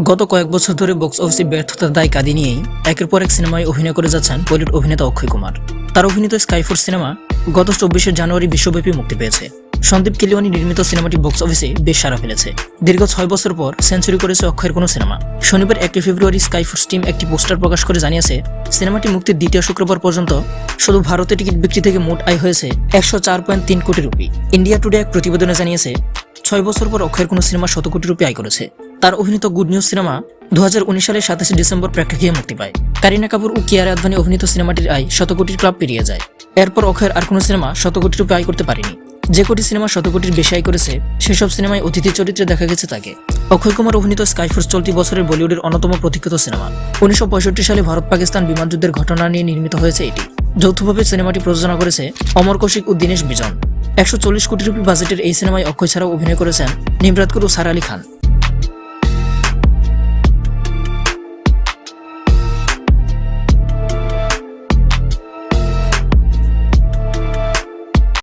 গত কয়েক বছর ধরে বক্স অফিসে ব্যর্থতার দায় কাঁধে নিয়েই একের পর এক সিনেমায় অভিনয় করে যাচ্ছেন বলিউড অভিনেতা অক্ষয় কুমার। তার অভিনীত স্কাইফোর্স সিনেমা গত 24শে জানুয়ারি বিশ্বব্যাপী মুক্তি পেয়েছে। সন্দীপ কিলিওয়ানি নির্মিত সিনেমাটি বক্স অফিসে বেশ সাড়া ফেলেছে। দীর্ঘ 6 বছর পর সেঞ্চুরি করেছে অক্ষয়ের কোনো সিনেমা। শনিবার 1 ফেব্রুয়ারি স্কাইফোর্স টিম একটি পোস্টার প্রকাশ করে জানিয়েছে, সিনেমাটি মুক্তির দ্বিতীয় শুক্রবার পর্যন্ত শুধু ভারতে টিকিট বিক্রি থেকে মোট আয় হয়েছে 104.3 কোটি রুপি। ইন্ডিয়া টুডে এক প্রতিবেদনে জানিয়েছে, 6 বছর পর অক্ষয়ের কোনো সিনেমা 100 কোটি রুপি আয় করেছে। তার অভিনীত গুড নিউজ সিনেমা 2019 সালের 27 ডিসেম্বর প্রেক্ষাগৃহে মুক্তি পায়। কারিনা কাপুর ও কিয়ারা আদভানি অভিনীত সিনেমাটির আয় 100 কোটির ক্লাব পেরিয়ে যায়। এরপর অক্ষয়ের আর কোনো সিনেমা 100 কোটি রুপি আয় করতে পারেনি। যে কোটি সিনেমা 100 কোটির বেশি আয় করেছে, সেসব সিনেমায় অতিথি চরিত্রে দেখা গেছে তাকে। অক্ষয় কুমার অভিনীত স্কাইফোর্স চলতি বছরের বলিউডের অন্যতম প্রতীক্ষিত সিনেমা। 1965 সালে ভারত পাকিস্তান বিমান যুদ্ধের ঘটনা নিয়ে নির্মিত হয়েছে এটি। যৌথভাবে সিনেমাটি প্রযোজনা করেছে অমর কৌশিক ও দীনেশ বিজন। 140 কোটি রুপি বাজেটের এই সিনেমায় অক্ষয় ছাড়াও অভিনয় করেছেন নিমরাত কৌর ও সারা আলী খান।